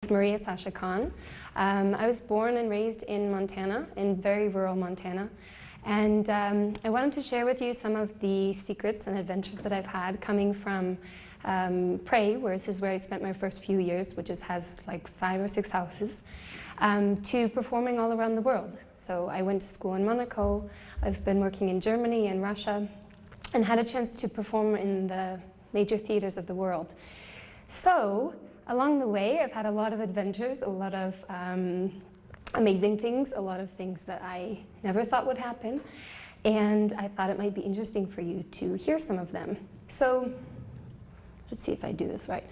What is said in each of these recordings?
Maria Sasha Khan. I was born and raised in Montana, in very rural Montana. And I wanted to share with you some of the secrets and adventures that I've had coming from Pray, where this is where I spent my first few years, which has like 5 or 6 houses, to performing all around the world. So I went to school in Monaco, I've been working in Germany and Russia, and had a chance to perform in the major theaters of the world. So along the way, I've had a lot of adventures, a lot of amazing things, a lot of things that I never thought would happen, and I thought it might be interesting for you to hear some of them. So let's see if I do this right.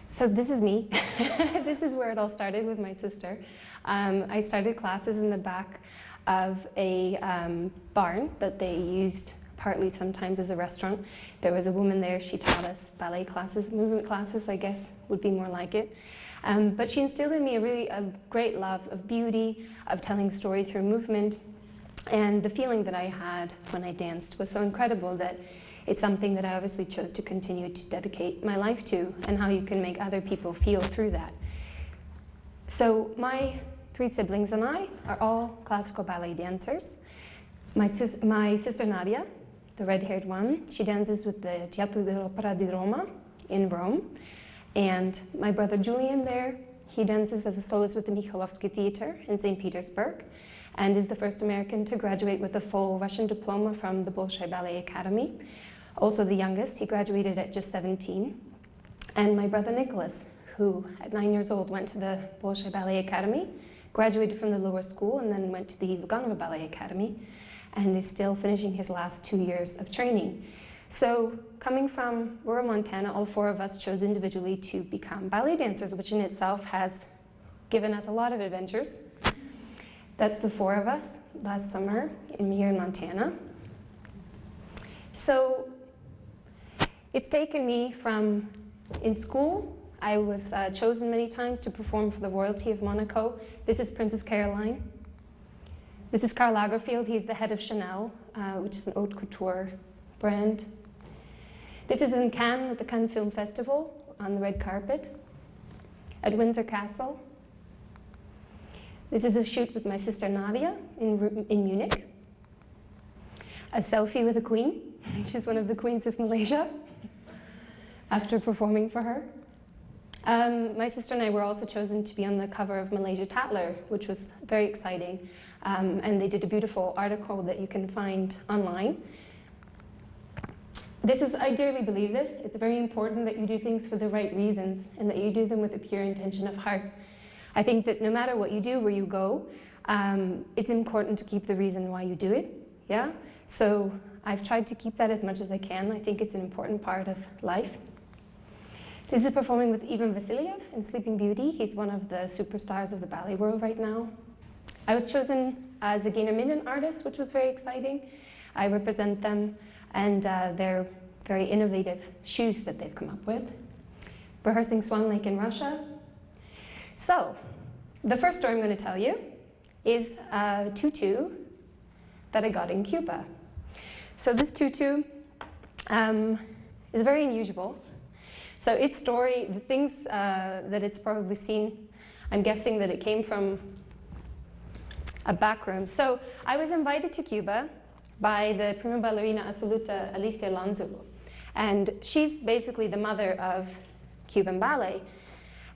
So this is me. This is where it all started with my sister. I started classes in the back of a barn that they used partly sometimes as a restaurant. There was a woman there, she taught us ballet classes, movement classes, I guess would be more like it. But she instilled in me a great love of beauty, of telling story through movement, and the feeling that I had when I danced was so incredible that it's something that I obviously chose to continue to dedicate my life to, and how you can make other people feel through that. So my 3 siblings and I are all classical ballet dancers. My sister Nadia, the red-haired one, she dances with the Teatro dell'Opera di Roma in Rome. And my brother Julian there, he dances as a soloist with the Mikhailovsky Theater in St. Petersburg, and is the first American to graduate with a full Russian diploma from the Bolshoi Ballet Academy. Also the youngest, he graduated at just 17. And my brother Nicholas, who at 9 years old went to the Bolshoi Ballet Academy, graduated from the lower school, and then went to the Vaganova Ballet Academy, and is still finishing his last 2 years of training. So coming from rural Montana, all 4 of us chose individually to become ballet dancers, which in itself has given us a lot of adventures. That's the 4 of us last summer here in Montana. So it's taken me from, in school, I was chosen many times to perform for the royalty of Monaco. This is Princess Caroline. This is Karl Lagerfeld. He's the head of Chanel, which is an haute couture brand. This is in Cannes at the Cannes Film Festival on the red carpet. At Windsor Castle. This is a shoot with my sister Nadia in Munich. A selfie with a queen. She's one of the queens of Malaysia after performing for her. My sister and I were also chosen to be on the cover of Malaysia Tatler, which was very exciting. And they did a beautiful article that you can find online. I dearly believe this. It's very important that you do things for the right reasons and that you do them with a pure intention of heart. I think that no matter what you do, where you go, it's important to keep the reason why you do it, yeah? So I've tried to keep that as much as I can. I think it's an important part of life. This is performing with Ivan Vasiliev in Sleeping Beauty. He's one of the superstars of the ballet world right now. I was chosen as a Gainer Minden artist, which was very exciting. I represent them and their very innovative shoes that they've come up with. Rehearsing Swan Lake in Russia. So, the first story I'm going to tell you is a tutu that I got in Cuba. So this tutu is very unusual. So its story, the things that it's probably seen, I'm guessing that it came from a back room. So I was invited to Cuba by the prima ballerina assoluta Alicia Lanzu. And she's basically the mother of Cuban ballet.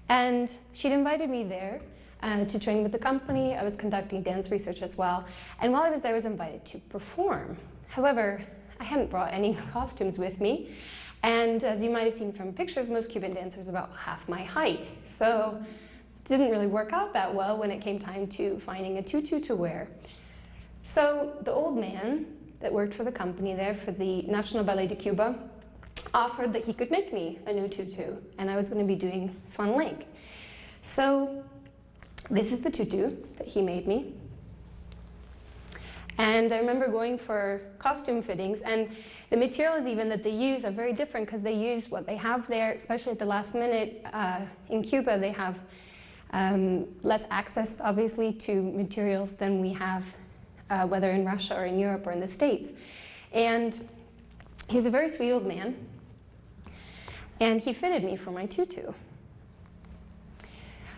And she'd invited me there to train with the company. I was conducting dance research as well. And while I was there, I was invited to perform. However, I hadn't brought any costumes with me. And as you might have seen from pictures, most Cuban dancers are about half my height. So it didn't really work out that well when it came time to finding a tutu to wear. So the old man that worked for the company there, for the National Ballet de Cuba, offered that he could make me a new tutu, and I was going to be doing Swan Lake. So this is the tutu that he made me. And I remember going for costume fittings, and the materials even that they use are very different because they use what they have there, especially at the last minute. In Cuba, they have less access, obviously, to materials than we have, whether in Russia or in Europe or in the States. And He's a very sweet old man, and he fitted me for my tutu.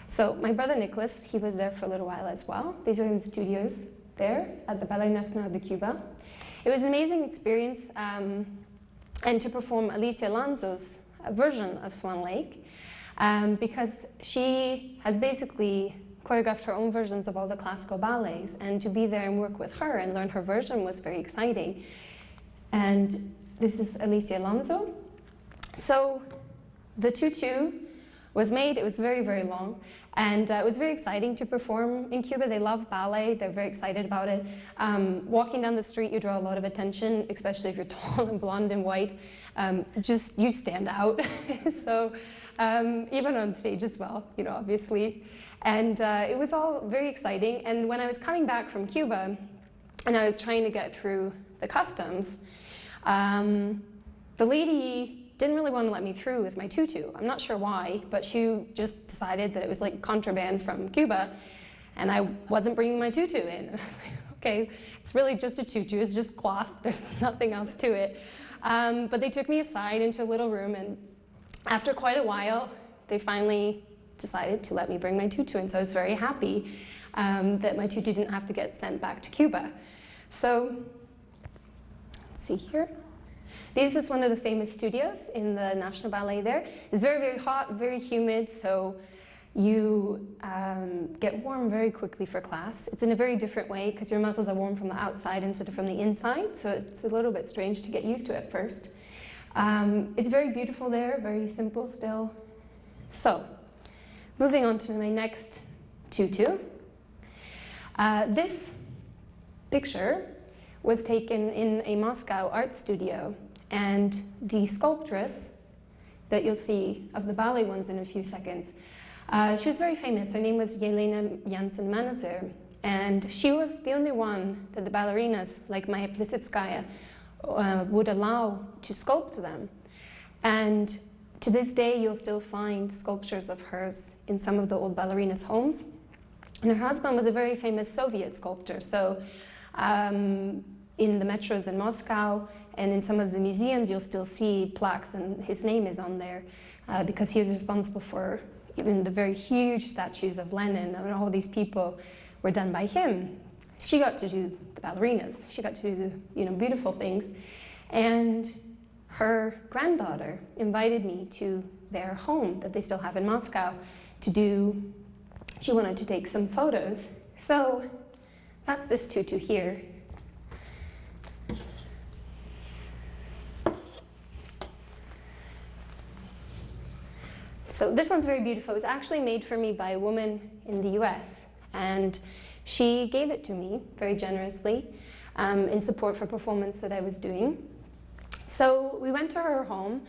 So my brother Nicholas, he was there for a little while as well. These are in the studios there at the Ballet Nacional de Cuba. It was an amazing experience, and to perform Alicia Alonso's version of Swan Lake, because she has basically choreographed her own versions of all the classical ballets, and to be there and work with her and learn her version was very exciting. And this is Alicia Alonso. So the tutu was made. It was very, very long, and it was very exciting to perform in Cuba. They love ballet. They're very excited about it. Walking down the street, you draw a lot of attention, especially if you're tall and blonde and white. Just you stand out. So even on stage as well, you know, obviously. And it was all very exciting. And when I was coming back from Cuba, and I was trying to get through the customs, the lady didn't really want to let me through with my tutu. I'm not sure why, but she just decided that it was like contraband from Cuba, and I wasn't bringing my tutu in. And I was like, okay, it's really just a tutu, it's just cloth, there's nothing else to it. But they took me aside into a little room, and after quite a while, they finally decided to let me bring my tutu in, so I was very happy that my tutu didn't have to get sent back to Cuba. So, let's see here. This is one of the famous studios in the National Ballet there. It's very, very hot, very humid, so you get warm very quickly for class. It's in a very different way because your muscles are warm from the outside instead of from the inside, so it's a little bit strange to get used to at first. It's very beautiful there, very simple still. So, moving on to my next tutu. This picture was taken in a Moscow art studio, and the sculptress that you'll see of the ballet ones in a few seconds, she was very famous. Her name was Yelena Jansen-Manazer, and she was the only one that the ballerinas, like Maya Plisitskaya, would allow to sculpt them. And to this day, you'll still find sculptures of hers in some of the old ballerinas' homes. And her husband was a very famous Soviet sculptor, so in the metros in Moscow and in some of the museums, you'll still see plaques, and his name is on there because he was responsible for even the very huge statues of Lenin, and all these people were done by him. She got to do the ballerinas. She got to do the beautiful things. And her granddaughter invited me to their home that they still have in Moscow she wanted to take some photos. So that's this tutu here. So this one's very beautiful. It was actually made for me by a woman in the US, and she gave it to me very generously in support for a performance that I was doing. So we went to her home,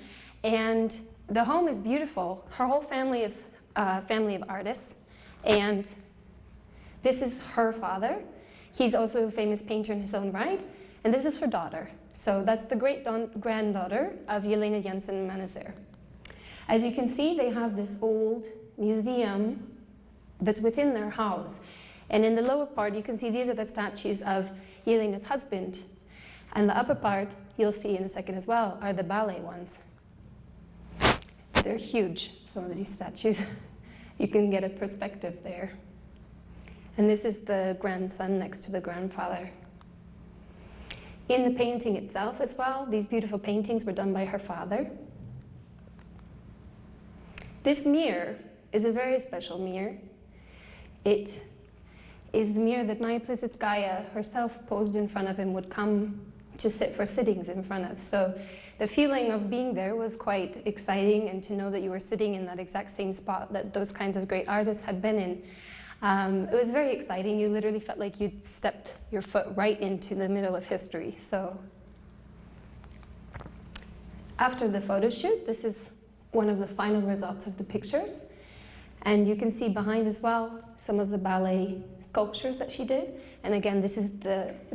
and the home is beautiful. Her whole family is a family of artists, and this is her father. He's also a famous painter in his own right, and this is her daughter. So that's the great-granddaughter of Yelena Jansen-Manazer. As you can see, they have this old museum that's within their house. And in the lower part, you can see these are the statues of Yelena's husband. And the upper part, you'll see in a second as well, are the ballet ones. They're huge, some of these statues. You can get a perspective there. And this is the grandson next to the grandfather. In the painting itself as well, these beautiful paintings were done by her father. This mirror is a very special mirror. It is the mirror that Maya Plisitskaya herself posed in front of and would come to sit for sittings in front of. So the feeling of being there was quite exciting, and to know that you were sitting in that exact same spot that those kinds of great artists had been in. It was very exciting. You literally felt like you'd stepped your foot right into the middle of history. So after the photo shoot, this is one of the final results of the pictures. And you can see behind as well some of the ballet sculptures that she did. And again, it's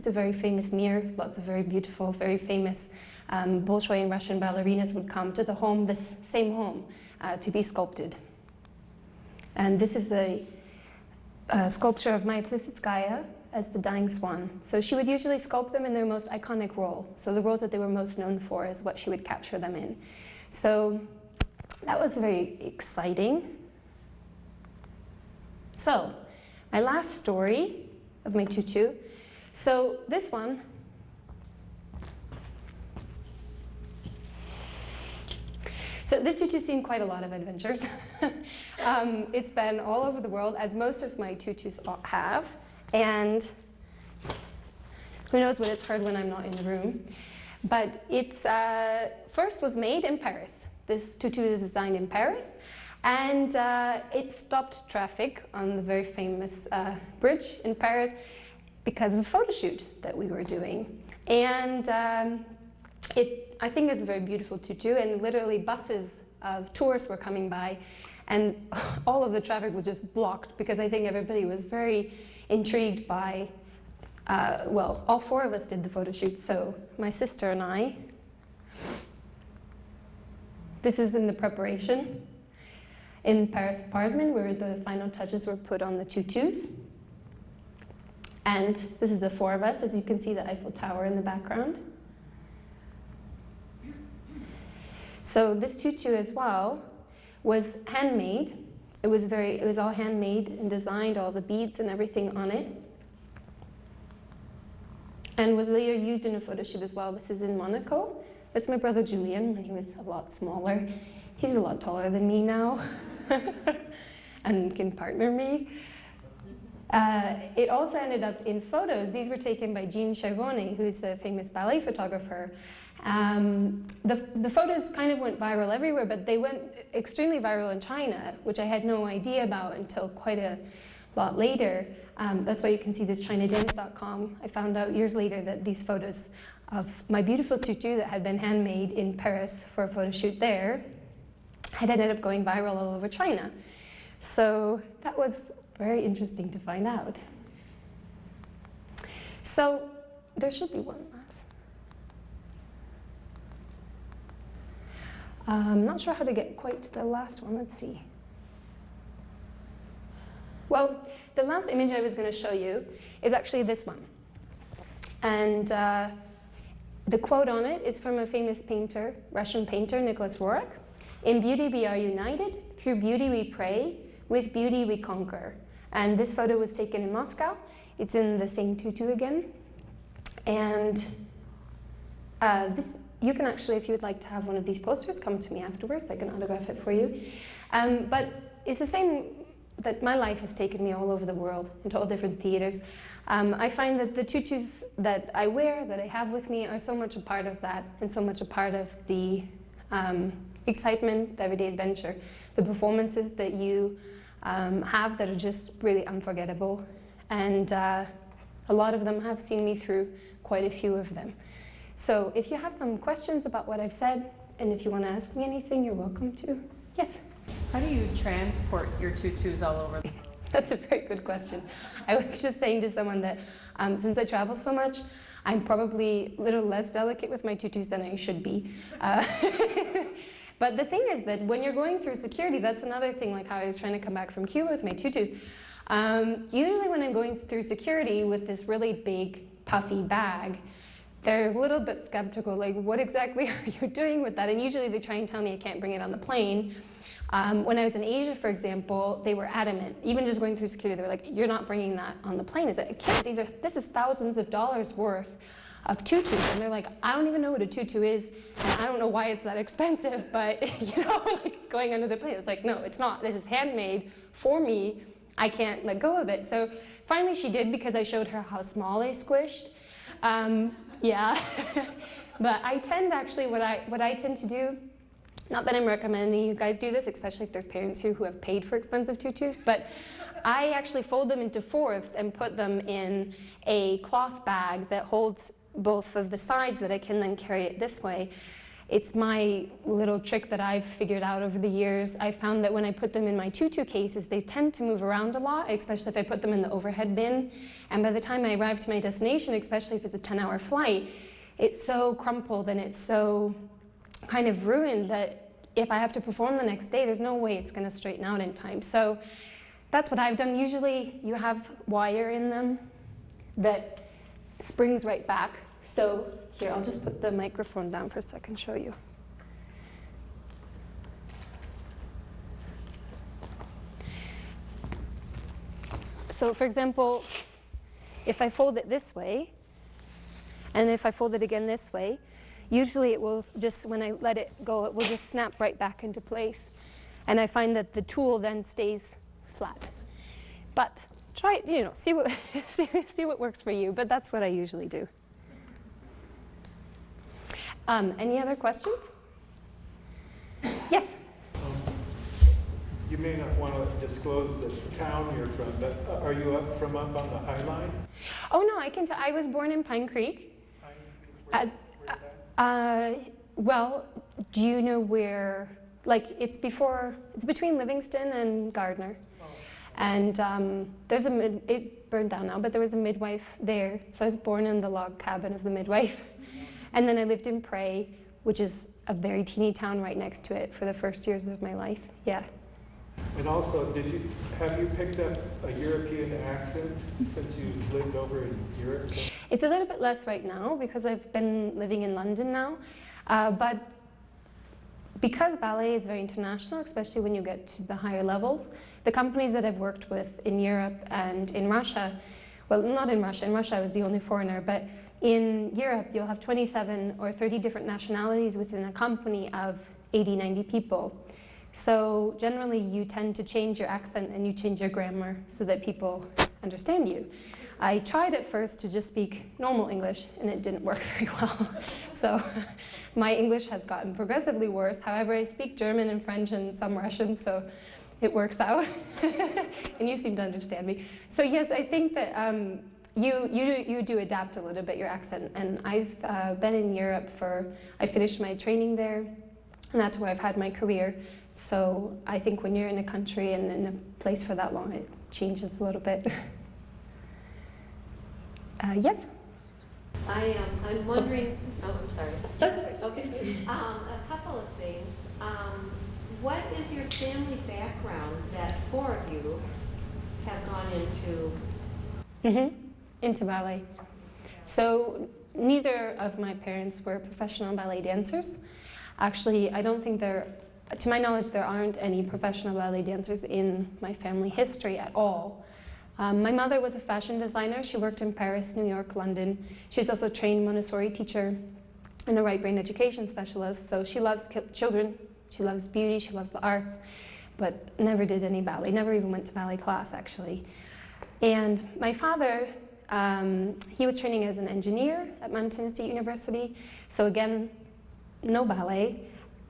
a very famous mirror. Lots of very beautiful, very famous Bolshoi and Russian ballerinas would come to the home, this same home, to be sculpted. And this is a sculpture of Maya Plisitskaya as the Dying Swan. So she would usually sculpt them in their most iconic role. So the roles that they were most known for is what she would capture them in. So that was very exciting. So my last story of my tutu. So this one, so this tutu's seen quite a lot of adventures. It's been all over the world, as most of my tutus have, and who knows what it's heard when I'm not in the room. But it's first was made in Paris. This tutu is designed in Paris, and it stopped traffic on the very famous bridge in Paris because of a photo shoot that we were doing. And I think it's a very beautiful tutu, and literally buses of tourists were coming by, and all of the traffic was just blocked because I think everybody was very intrigued by, well, all four of us did the photo shoot, so my sister and I. This is in the preparation in Paris apartment where the final touches were put on the tutus. And this is the four of us, as you can see the Eiffel Tower in the background. So this tutu as well was handmade. It was all handmade and designed, all the beads and everything on it. And was later used in a photo shoot as well. This is in Monaco. That's my brother Julian when he was a lot smaller. He's a lot taller than me now and can partner me. It also ended up in photos. These were taken by Jean Chervone, who's a famous ballet photographer. The photos kind of went viral everywhere, but they went extremely viral in China, which I had no idea about until quite a lot later. That's why you can see this ChinaDance.com. I found out years later that these photos of my beautiful tutu that had been handmade in Paris for a photo shoot there had ended up going viral all over China. So that was very interesting to find out. So there should be one last. I'm not sure how to get quite to the last one. Let's see. Well, the last image I was going to show you is actually this one. And the quote on it is from a famous painter, Russian painter, Nicholas Roerich. In beauty we are united, through beauty we pray, with beauty we conquer. And this photo was taken in Moscow. It's in the same tutu again. And you can actually, if you would like to have one of these posters, come to me afterwards. I can autograph it for you. But it's the same that my life has taken me all over the world, into all different theaters. I find that the tutus that I wear, that I have with me, are so much a part of that, and so much a part of the excitement, the everyday adventure, the performances that you have that are just really unforgettable. And a lot of them have seen me through quite a few of them. So if you have some questions about what I've said, and if you want to ask me anything, you're welcome to. Yes? How do you transport your tutus all over the world? That's a very good question. I was just saying to someone that since I travel so much, I'm probably a little less delicate with my tutus than I should be. But the thing is that when you're going through security, that's another thing, like how I was trying to come back from Cuba with my tutus. Usually when I'm going through security with this really big, puffy bag, they're a little bit skeptical, like, what exactly are you doing with that? And usually they try and tell me I can't bring it on the plane. When I was in Asia, for example, they were adamant. Even just going through security, they were like, you're not bringing that on the plane. I said, I can't. This is thousands of dollars worth of tutus. And they're like, I don't even know what a tutu is, and I don't know why it's that expensive, but you know, like, it's going under the plane. It's like, no, it's not. This is handmade for me. I can't let go of it. So finally she did, because I showed her how small I squished. Yeah, but I tend actually, what I tend to do, not that I'm recommending you guys do this, especially if there's parents here who have paid for expensive tutus, but I actually fold them into fourths and put them in a cloth bag that holds both of the sides that I can then carry it this way. It's my little trick that I've figured out over the years. I found that when I put them in my tutu cases, they tend to move around a lot, especially if I put them in the overhead bin. And by the time I arrive to my destination, especially if it's a 10-hour flight, it's so crumpled and it's so kind of ruined that if I have to perform the next day, there's no way it's going to straighten out in time. So that's what I've done. Usually you have wire in them, that springs right back. So here, I'll just put the microphone down for a second, show you. So for example, if I fold it this way, and if I fold it again this way, usually it will just, when I let it go, it will just snap right back into place. And I find that the tool then stays flat. But try it, you know, see what, see what works for you, but that's what I usually do. Any other questions? Yes? You may not want to disclose the town you're from, but are you from up on the High Line? Oh no, I can I was born in Pine Creek. Well, do you know where, like it's between Livingston and Gardner. Oh. And there's it burned down now, but there was a midwife there. So I was born in the log cabin of the midwife. And then I lived in Pray, which is a very teeny town right next to it for the first years of my life, yeah. And also, have you picked up a European accent since you lived over in Europe? It's a little bit less right now because I've been living in London now. But because ballet is very international, especially when you get to the higher levels, the companies that I've worked with in Europe and in Russia, well, not in Russia I was the only foreigner, but in Europe you'll have 27 or 30 different nationalities within a company of 80, 90 people. So generally you tend to change your accent and you change your grammar so that people understand you. I tried at first to just speak normal English and it didn't work very well. So my English has gotten progressively worse. However, I speak German and French and some Russian, so it works out. And you seem to understand me. So yes, I think that you do adapt a little bit your accent. And I've been in Europe I finished my training there, and that's where I've had my career. So I think when you're in a country and in a place for that long, it changes a little bit. Yes? I'm wondering, I'm sorry. That's first. Okay. A couple of things. What is your family background that four of you have gone into? Into ballet. So neither of my parents were professional ballet dancers. Actually, I don't think to my knowledge, there aren't any professional ballet dancers in my family history at all. My mother was a fashion designer. She worked in Paris, New York, London. She's also a trained Montessori teacher and a right brain education specialist. So she loves children, she loves beauty, she loves the arts, but never did any ballet, never even went to ballet class actually. And my father, he was training as an engineer at Montana State University. So again, no ballet.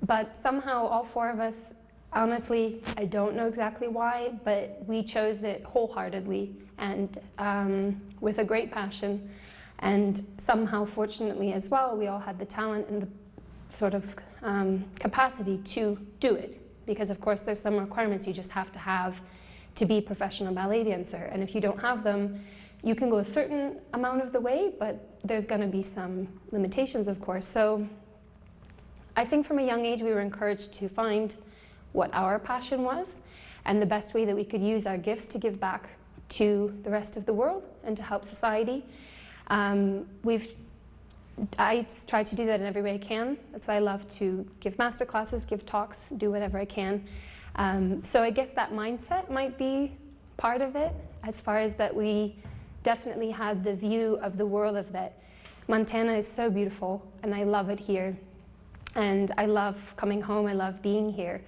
But somehow all four of us, honestly, I don't know exactly why, but we chose it wholeheartedly and with a great passion. And somehow, fortunately as well, we all had the talent and the sort of capacity to do it. Because of course there's some requirements you just have to be a professional ballet dancer. And if you don't have them, you can go a certain amount of the way, but there's gonna be some limitations, of course. So I think from a young age we were encouraged to find what our passion was and the best way that we could use our gifts to give back to the rest of the world and to help society. I try to do that in every way I can. That's why I love to give master classes, give talks, do whatever I can. So I guess that mindset might be part of it, as far as that we definitely had the view of the world of that Montana is so beautiful and I love it here. And I love coming home, I love being here.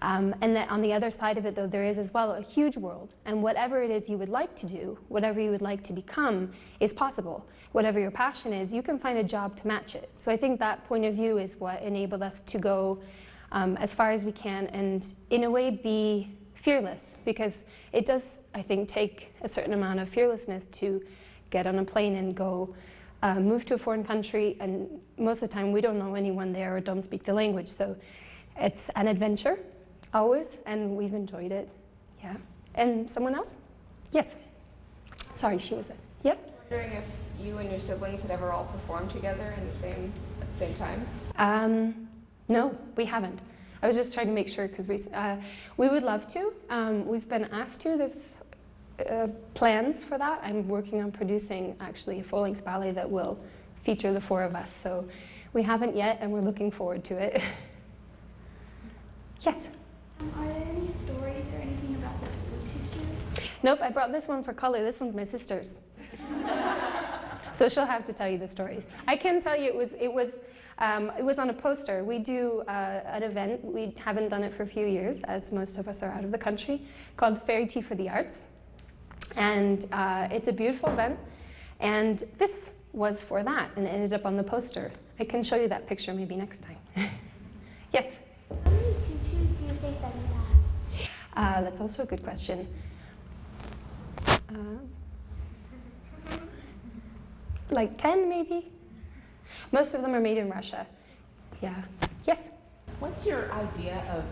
And that on the other side of it, though, there is as well a huge world. And whatever it is you would like to do, whatever you would like to become, is possible. Whatever your passion is, you can find a job to match it. So I think that point of view is what enabled us to go as far as we can and, in a way, be fearless. Because it does, I think, take a certain amount of fearlessness to get on a plane and go move to a foreign country, and most of the time we don't know anyone there or don't speak the language, so it's an adventure, always, and we've enjoyed it, yeah. And someone else? Yes. Sorry, she was it. Yes? I was wondering if you and your siblings had ever all performed together at the same time? No, we haven't. I was just trying to make sure, because we would love to. We've been asked to. plans for that. I'm working on producing actually a full-length ballet that will feature the four of us. So we haven't yet, and we're looking forward to it. Yes? Are there any stories or anything about the tutu? Nope, I brought this one for color. This one's my sister's. So she'll have to tell you the stories. I can tell you it was on a poster. We do an event. We haven't done it for a few years, as most of us are out of the country, called Fairy Tea for the Arts. And it's a beautiful event. And this was for that, and it ended up on the poster. I can show you that picture maybe next time. Yes? How many tutus do you think that you have? That's also a good question. Like 10 maybe? Most of them are made in Russia. Yeah. Yes? What's your idea of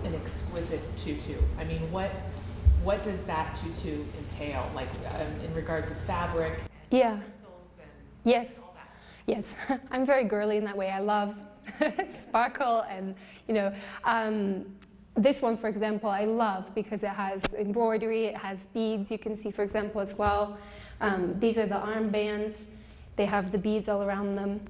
an exquisite tutu? I mean, what does that tutu entail, like in regards of fabric, Yeah. crystals, and Yes. all that? Yes. I'm very girly in that way. I love sparkle and, this one, for example, I love because it has embroidery, it has beads, you can see, for example, as well. These are the armbands. They have the beads all around them.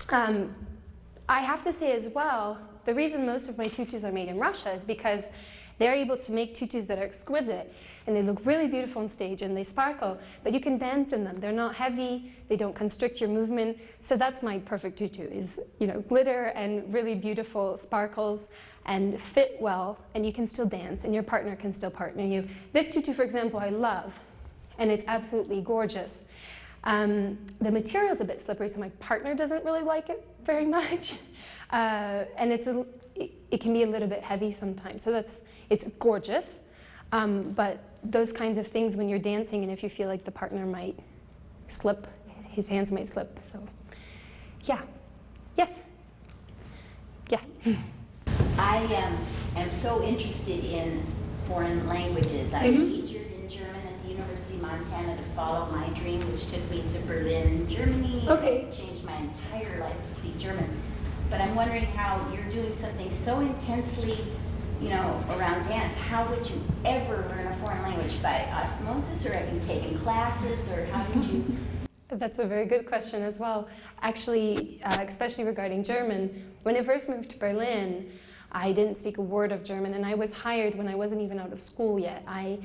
I have to say as well, the reason most of my tutus are made in Russia is because they're able to make tutus that are exquisite, and they look really beautiful on stage, and they sparkle, but you can dance in them. They're not heavy, they don't constrict your movement, so that's my perfect tutu, is glitter and really beautiful sparkles, and fit well, and you can still dance, and your partner can still partner you. This tutu, for example, I love, and it's absolutely gorgeous. The material's a bit slippery, so my partner doesn't really like it very much, and it can be a little bit heavy sometimes. So it's gorgeous, but those kinds of things when you're dancing, and if you feel like the partner might slip, his hands might slip. So, yeah, yes, yeah. I am so interested in foreign languages. I majored in German at the University of Montana to follow my dream, which took me to Berlin, Germany. Okay. And changed my entire life to speak German. But I'm wondering how you're doing something so intensely, around dance. How would you ever learn a foreign language? By osmosis, or have you taken classes, or how did you? That's a very good question as well. Actually, especially regarding German, when I first moved to Berlin, I didn't speak a word of German, and I was hired when I wasn't even out of school yet. I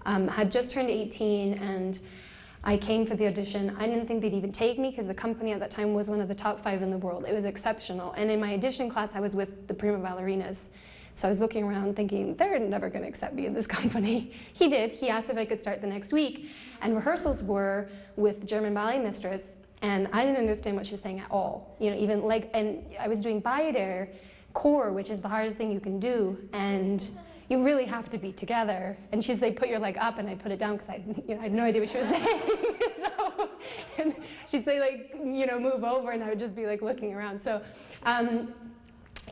had just turned 18, and I came for the audition. I didn't think they'd even take me because the company at that time was one of the top 5 in the world. It was exceptional. And in my audition class, I was with the prima ballerinas. So I was looking around thinking, they're never going to accept me in this company. He did. He asked if I could start the next week. And rehearsals were with German ballet mistress, and I didn't understand what she was saying at all. And I was doing Ballot core, which is the hardest thing you can do, and you really have to be together. And she's like, put your leg up, and I put it down because I had no idea what she was saying. And she'd say move over, and I would just be looking around. So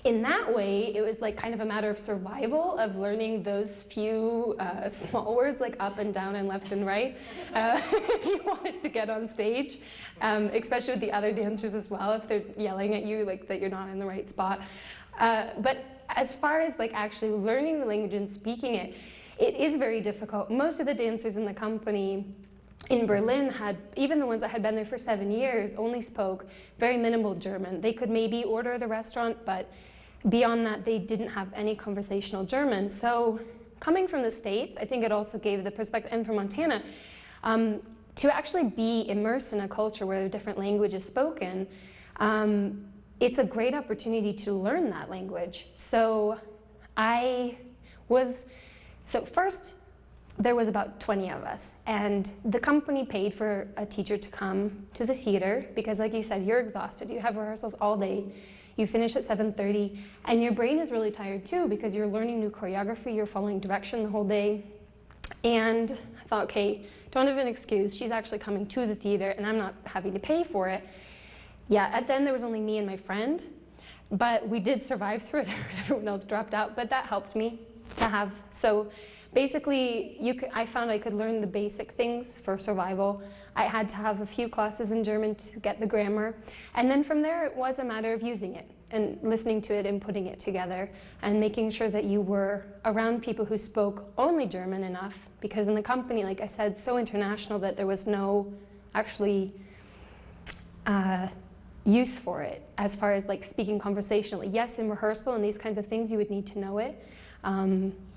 in that way, it was kind of a matter of survival, of learning those few small words like up and down and left and right if you wanted to get on stage, especially with the other dancers as well, if they're yelling at you that you're not in the right spot. But as far as actually learning the language and speaking it, it is very difficult. Most of the dancers in the company in Berlin even the ones that had been there for 7 years, only spoke very minimal German. They could maybe order at a restaurant, but beyond that, they didn't have any conversational German. So coming from the States, I think it also gave the perspective, and from Montana, to actually be immersed in a culture where a different language is spoken, it's a great opportunity to learn that language. So first, there was about 20 of us, and the company paid for a teacher to come to the theater because, like you said, you're exhausted. You have rehearsals all day. You finish at 7:30, and your brain is really tired too because you're learning new choreography, you're following direction the whole day. And I thought, okay, don't have an excuse. She's actually coming to the theater, and I'm not having to pay for it. Yeah, at the end there was only me and my friend, but we did survive through it. Everyone else dropped out, but that helped me to have. So basically, I found I could learn the basic things for survival. I had to have a few classes in German to get the grammar, and then from there it was a matter of using it. and listening to it and putting it together and making sure that you were around people who spoke only German enough, because in the company, like I said, so international that there was no actually use for it as far as like speaking conversationally. Yes, in rehearsal and these kinds of things, you would need to know it.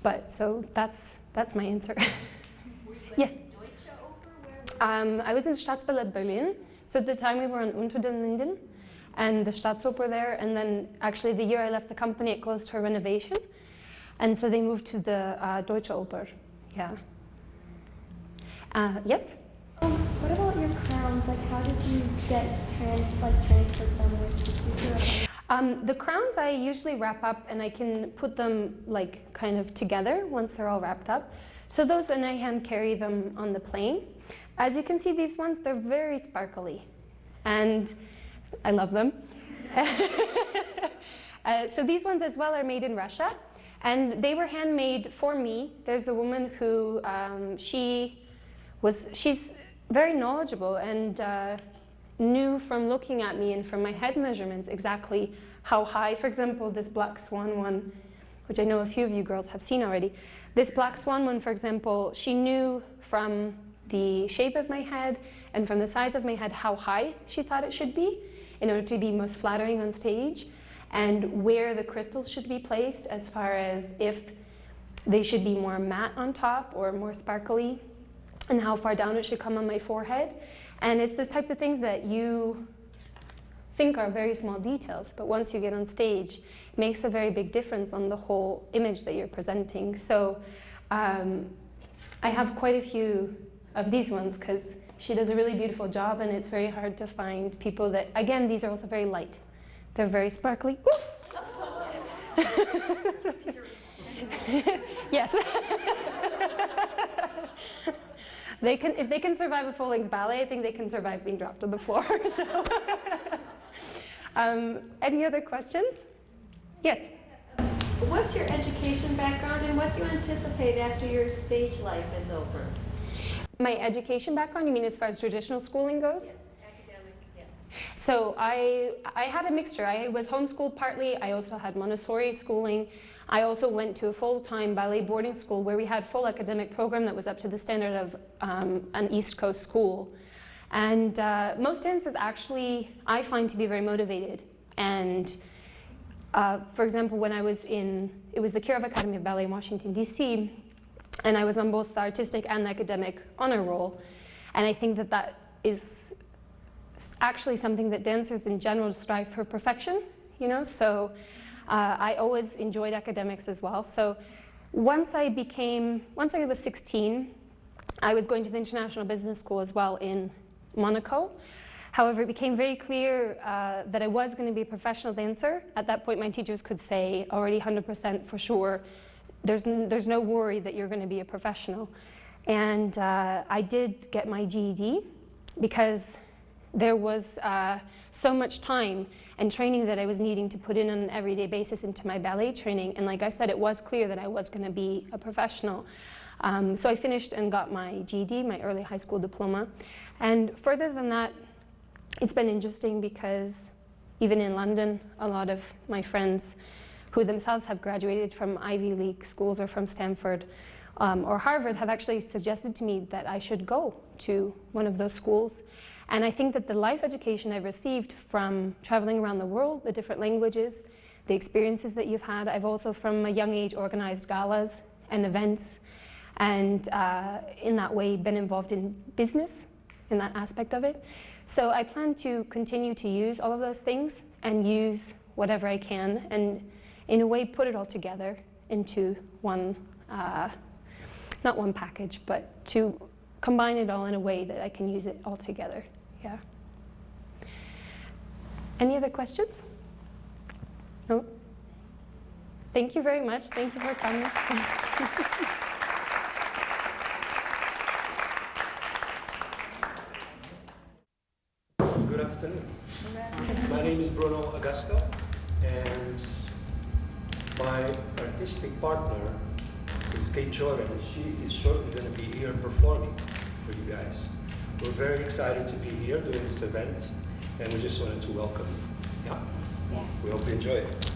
But so that's my answer. Yeah. I was in Staatsballett Berlin. So at the time we were on Unter den Linden and the Staatsoper there. And then actually the year I left the company, it closed for renovation. And so they moved to the Deutsche Oper. Yeah. Yes? What about your crowns? Like, how did you get transferred them with the teacher? The crowns I usually wrap up and I can put them like kind of together once they're all wrapped up. So those, and I hand carry them on the plane. As you can see, these ones, they're very sparkly and I love them. So these ones as well are made in Russia and they were handmade for me. There's a woman who, she's very knowledgeable and knew from looking at me and from my head measurements exactly how high, for example, this black swan one, which I know a few of you girls have seen already. This black swan one, for example, she knew from the shape of my head and from the size of my head how high she thought it should be in order to be most flattering on stage, and where the crystals should be placed as far as if they should be more matte on top or more sparkly, and how far down it should come on my forehead. And it's those types of things that you think are very small details, but once you get on stage, it makes a very big difference on the whole image that you're presenting. So I have quite a few of these ones because she does a really beautiful job, and it's very hard to find people that, again, these are also very light. They're very sparkly. Yes. They can, if they can survive a full-length ballet, I think they can survive being dropped on the floor. So, any other questions? Yes. What's your education background and what do you anticipate after your stage life is over? My education background, you mean as far as traditional schooling goes? Yes, academic, yes. So I had a mixture. I was homeschooled partly. I also had Montessori schooling. I also went to a full-time ballet boarding school where we had full academic program that was up to the standard of an East Coast school. And most dancers actually, I find to be very motivated. And for example, when I was it was the Kirov Academy of Ballet in Washington, D.C., and I was on both the artistic and the academic honor roll. And I think that that is actually something that dancers in general strive for perfection, you know? So I always enjoyed academics as well. So once I was 16, I was going to the International Business School as well in Monaco. However, it became very clear that I was going to be a professional dancer. At that point, my teachers could say already 100% for sure, there's no worry that you're going to be a professional. And I did get my GED because there was so much time and training that I was needing to put in on an everyday basis into my ballet training. And like I said, it was clear that I was going to be a professional. So I finished and got my GED, my early high school diploma. And further than that, it's been interesting because even in London, a lot of my friends who themselves have graduated from Ivy League schools or from Stanford or Harvard have actually suggested to me that I should go to one of those schools. And I think that the life education I've received from traveling around the world, the different languages, the experiences that you've had, I've also from a young age organized galas and events, and in that way been involved in business, in that aspect of it. So I plan to continue to use all of those things and use whatever I can and in a way put it all together into one, not one package, but to combine it all in a way that I can use it all together. Yeah. Any other questions? No? Thank you very much. Thank you for coming. Good afternoon. My name is Bruno Augusto, and my artistic partner is Kate Choren. She is shortly going to be here performing for you guys. We're very excited to be here doing this event, and we just wanted to welcome you. Yeah? Yeah. We hope you enjoy it.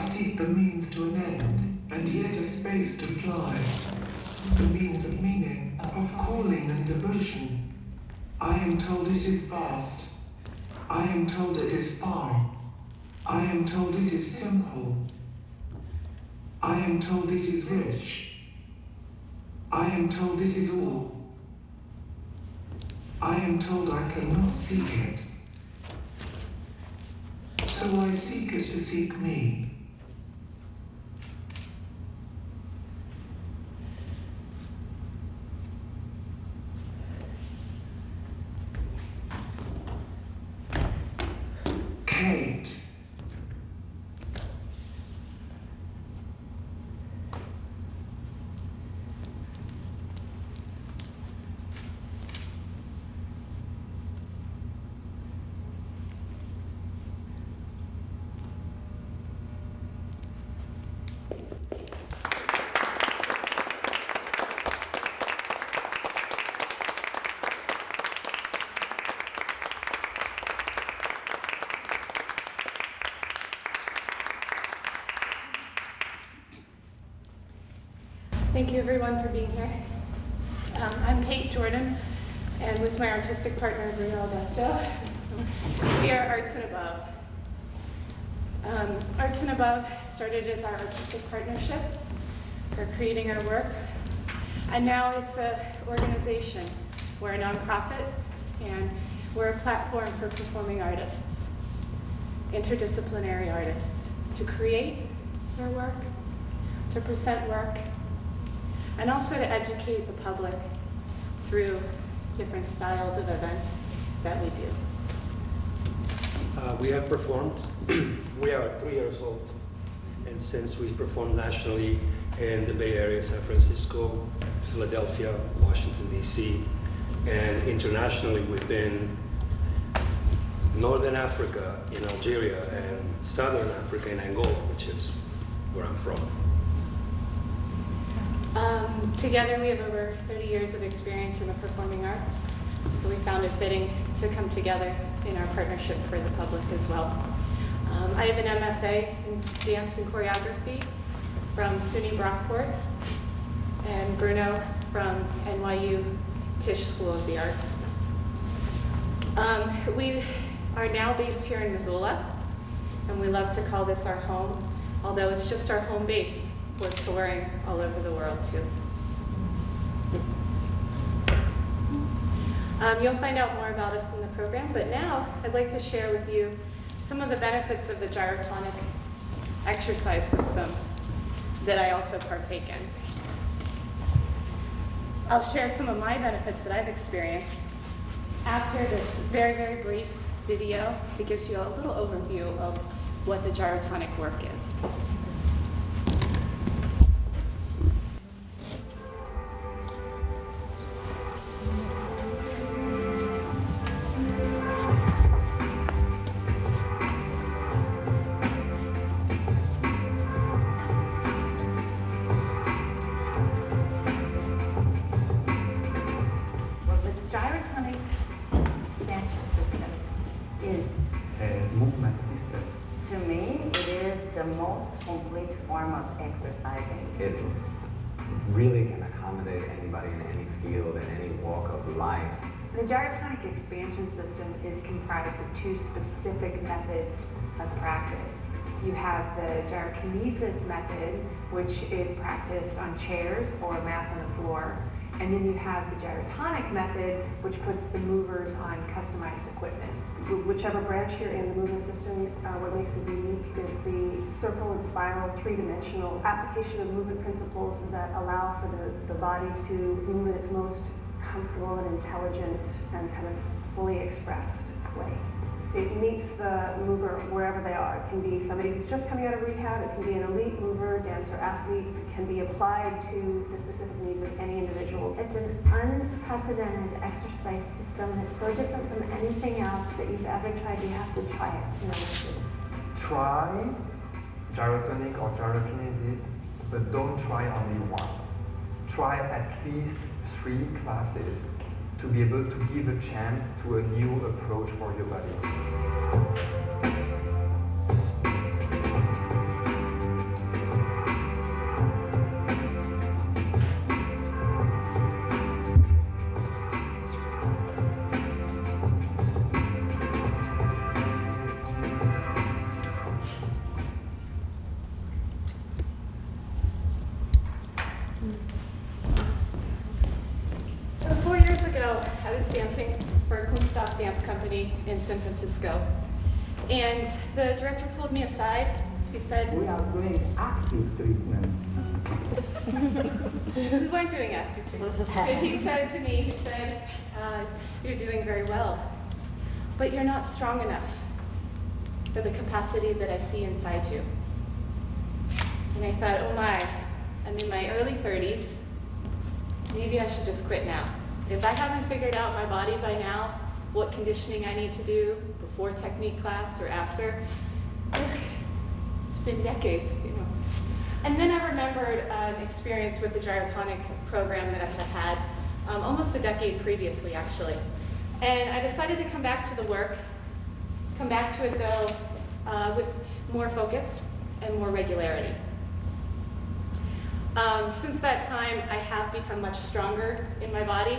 seek the means to an end, and yet a space to fly. The means of meaning, of calling and devotion. I am told it is vast. I am told it is far. I am told it is simple. I am told it is rich. I am told it is all. I am told I cannot seek it. So I seek it to seek me. Kate. Thank you everyone for being here. I'm Kate Jordan, and with my artistic partner Bruno Augusto, we are Arts and Above. Arts and Above started as our artistic partnership for creating our work, and now it's an organization. We're a nonprofit, and we're a platform for performing artists, interdisciplinary artists, to create their work, to present work, and also to educate the public through different styles of events that we do. We have performed. We are 3 years old, and since we performed nationally in the Bay Area, San Francisco, Philadelphia, Washington, D.C., and internationally we've been Northern Africa, in Algeria, and Southern Africa, in Angola, which is where I'm from. Together we have over 30 years of experience in the performing arts, so we found it fitting to come together in our partnership for the public as well. I have an MFA in dance and choreography from SUNY Brockport, and Bruno from NYU Tisch School of the Arts. We are now based here in Missoula, and we love to call this our home, although it's just our home base. We're touring all over the world too. You'll find out more about us in the program, but now I'd like to share with you some of the benefits of the gyrotonic exercise system that I also partake in. I'll share some of my benefits that I've experienced after this very, very brief video that gives you a little overview of what the gyrotonic work is. Exercising. It really can accommodate anybody in any field and any walk of life. The gyrotonic expansion system is comprised of 2 specific methods of practice. You have the gyrokinesis method, which is practiced on chairs or mats on the floor. And then you have the gyrotonic method, which puts the movers on customized equipment. Whichever branch you're in the movement system, what makes it unique is the circle and spiral 3-dimensional application of movement principles that allow for the body to move in its most comfortable and intelligent and kind of fully expressed way. It meets the mover wherever they are. It can be somebody who's just coming out of rehab, it can be an elite mover, dancer, athlete. It can be applied to the specific needs of any individual. It's an unprecedented exercise system that's so different from anything else that you've ever tried. You have to try it to know what it is. Try gyrotonic or gyrokinesis, but don't try only once. Try at least 3 classes to be able to give a chance to a new approach for your body. for a Kunststoff dance company in San Francisco. And the director pulled me aside. He said, "We are doing active treatment." We weren't doing active treatment. But he said to me, "You're doing very well, but you're not strong enough for the capacity that I see inside you." And I thought, oh my, I'm in my early 30s. Maybe I should just quit now. If I haven't figured out my body by now, what conditioning I need to do before technique class or after, it's been decades, you know. And then I remembered an experience with the gyrotonic program that I had had almost a decade previously, actually. And I decided to come back to the work, come back to it though with more focus and more regularity. Since that time, I have become much stronger in my body,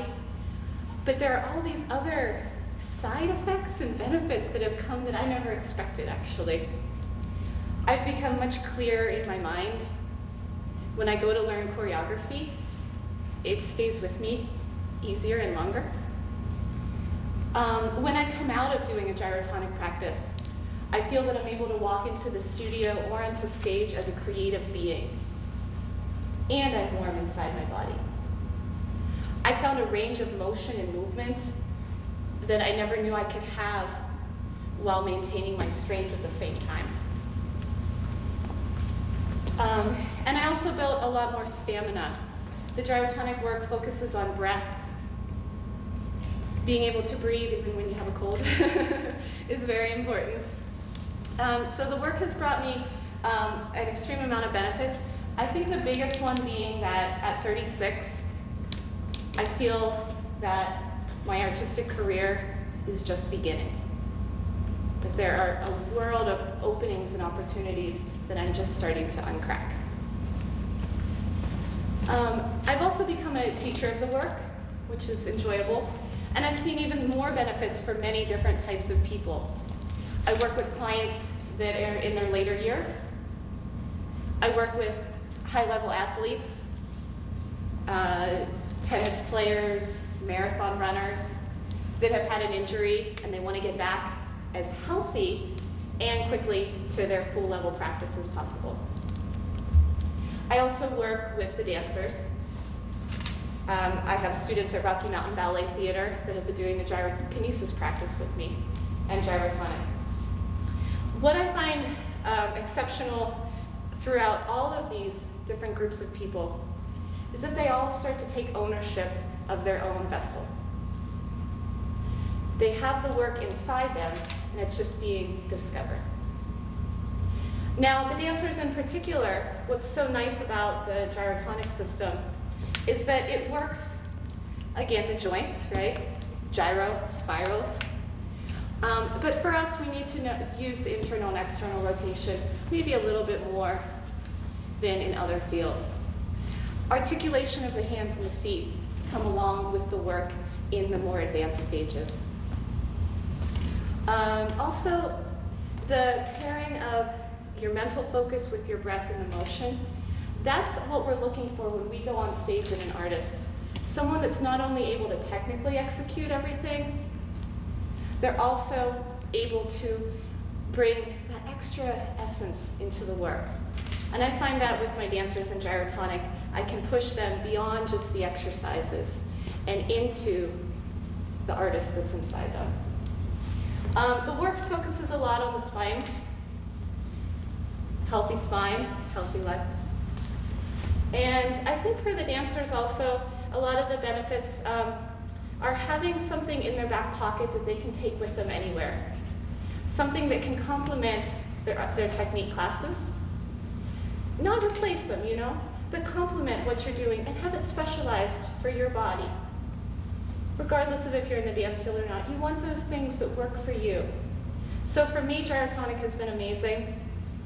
but there are all these other side effects and benefits that have come that I never expected, actually. I've become much clearer in my mind. When I go to learn choreography, it stays with me easier and longer. When I come out of doing a gyrotonic practice, I feel that I'm able to walk into the studio or onto stage as a creative being. And I'm warm inside my body. I found a range of motion and movement that I never knew I could have while maintaining my strength at the same time. And I also built a lot more stamina. The gyrotonic work focuses on breath. Being able to breathe even when you have a cold is very important. So the work has brought me an extreme amount of benefits. I think the biggest one being that at 36, I feel that my artistic career is just beginning. That there are a world of openings and opportunities that I'm just starting to uncrack. I've also become a teacher of the work, which is enjoyable, and I've seen even more benefits for many different types of people. I work with clients that are in their later years. I work with high-level athletes, tennis players, marathon runners that have had an injury and they want to get back as healthy and quickly to their full level practice as possible. I also work with the dancers. I have students at Rocky Mountain Ballet Theater that have been doing the gyrokinesis practice with me and gyrotonic. What I find exceptional throughout all of these different groups of people is that they all start to take ownership of their own vessel. They have the work inside them, and it's just being discovered. Now, the dancers in particular, what's so nice about the gyrotonic system is that it works, again, the joints, right? Gyro, spirals. But for us, we need to use the internal and external rotation maybe a little bit more than in other fields. Articulation of the hands and the feet come along with the work in the more advanced stages. Also, the pairing of your mental focus with your breath and the motion, that's what we're looking for when we go on stage with an artist. Someone that's not only able to technically execute everything, they're also able to bring that extra essence into the work. And I find that with my dancers in gyrotonic, I can push them beyond just the exercises and into the artist that's inside them. The work focuses a lot on the spine. Healthy spine, healthy life. And I think for the dancers also, a lot of the benefits are having something in their back pocket that they can take with them anywhere. Something that can complement their technique classes. Not replace them, you know, but complement what you're doing and have it specialized for your body. Regardless of if you're in the dance field or not, you want those things that work for you. So for me, gyrotonic has been amazing.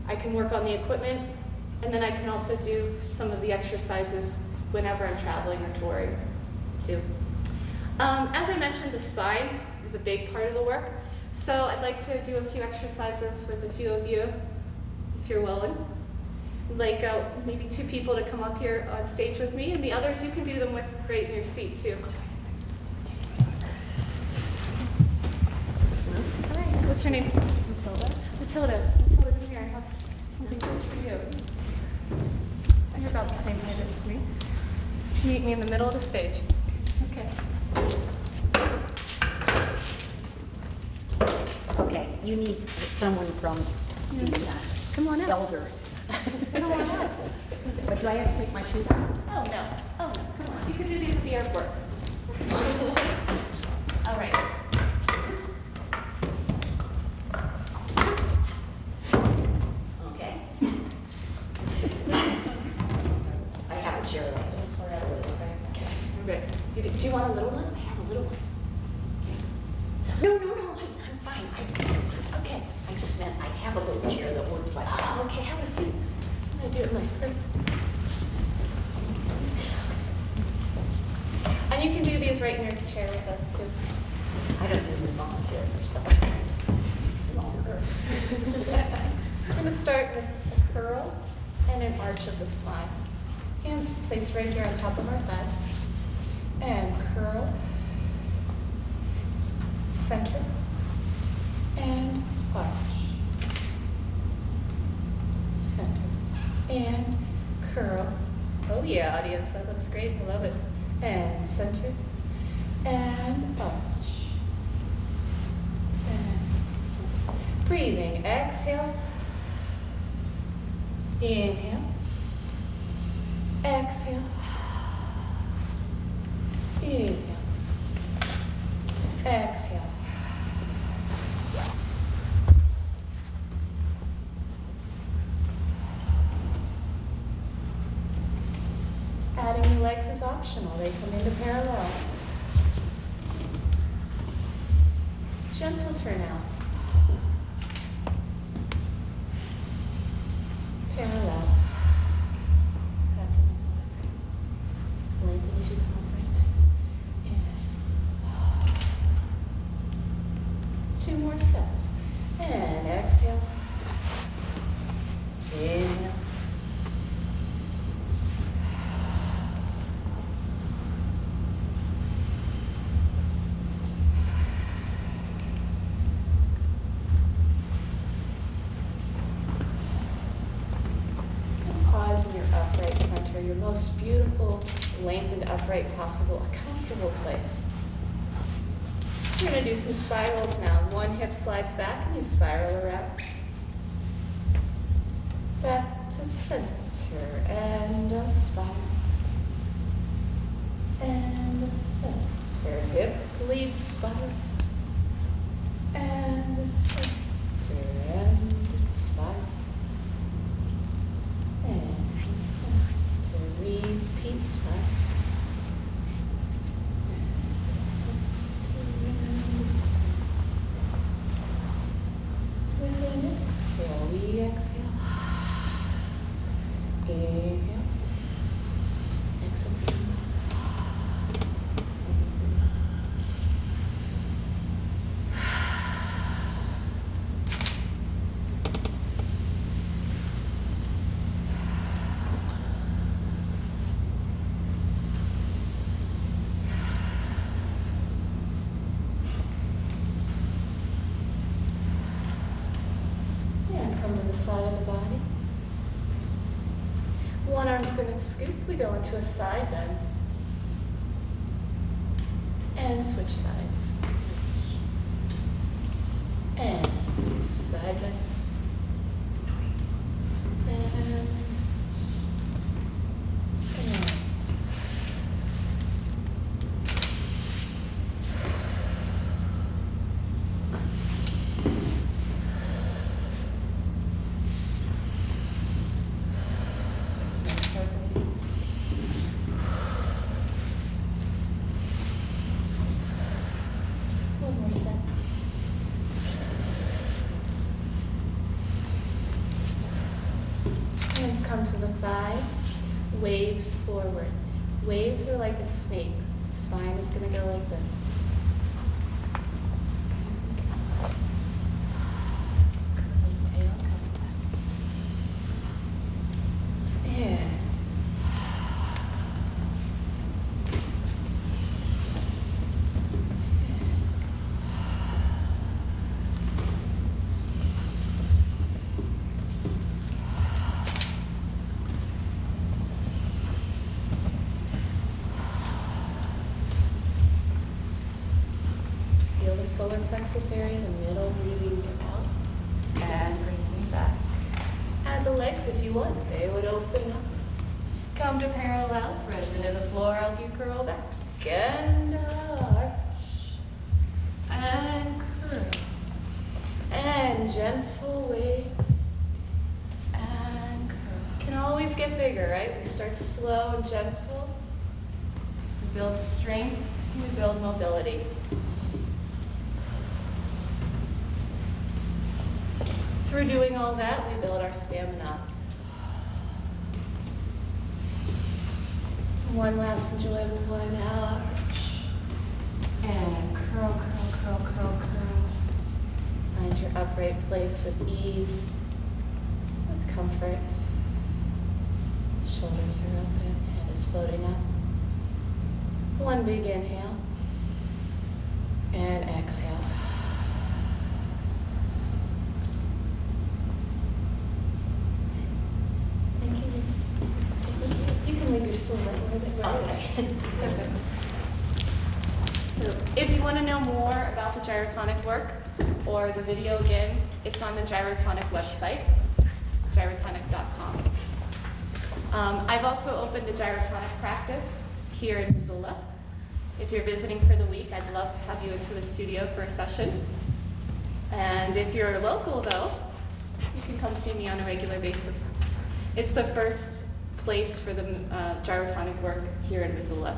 I can work on the equipment, and then I can also do some of the exercises whenever I'm traveling or touring, too. As I mentioned, the spine is a big part of the work. So I'd like to do a few exercises with a few of you, if you're willing. I'd like maybe 2 people to come up here on stage with me, and the others you can do them with right in your seat, too. her name? Matilda. Matilda, come here. I have something just for you. You're about the same height as me. Meet me in the middle of the stage. Okay. Okay, you need someone from the Come on out. elder. Come on out. But do I have to take my shoes off? Oh, no. Oh, no. Come on. You can do these at the airport. All right. Okay. I have a chair like this. Okay. Do you want a little one? I have a little one. No, I'm fine. Okay, I just meant I have a little chair that works like that. Oh, okay. Have a seat. I do it in my skirt. And you can do these right in your chair with us, too. I don't usually volunteer for stuff. It's longer. I'm going to start with a curl and an arch of the spine. Hands placed right here on top of our thighs. And curl, center, and arch. Center, and curl. Oh yeah, audience, that looks great. I love it. And center, and arch. And center. Breathing, exhale. Inhale. Exhale. Inhale. Exhale. Adding the legs is optional. They come into parallel. Gentle turn out. Parallel. That's it. Lengthen as you come up, very nice. And 2 more sets. And exhale. Inhale. Pause in your upright center, your most beautiful, lengthened upright possible, a comfortable place. We're going to do some spirals now. One hip slides back and you spiral around. Back to center and a spiral. And a center. Hip leads spiral. And a center and spiral. And center. Repeat spiral. Exhale, we exhale. Inhale. Exhale. Yes, come to the side of the body. One arm's going to scoop. We go into a side bend. And switch sides. And side bend. And one more set. Hands come to the thighs, waves forward. Waves are like a snake. Spine is going to go like this. Curly tail coming back. And solar plexus area in the middle, breathing out and bringing you back. Add the legs if you want, they would open up. Come to parallel, press into the floor, help you curl back. And arch. And curl. And gentle wave. And curl. Can always get bigger, right? We start slow and gentle. We build strength, we build mobility. Through doing all that, we build our stamina. One last enjoyable one, arch. And curl, curl, curl, curl, curl. Find your upright place with ease, with comfort. Shoulders are open, head is floating up. One big inhale. And exhale. Thank you. You can leave your stool right Okay. Perfect. So if you want to know more about the gyrotonic work or the video again, it's on the gyrotonic website, gyrotonic.com. I've also opened a gyrotonic practice here in Missoula. If you're visiting for the week, I'd love to have you into the studio for a session. And if you're local though, you can come see me on a regular basis. It's the first place for the gyrotonic work here in Missoula.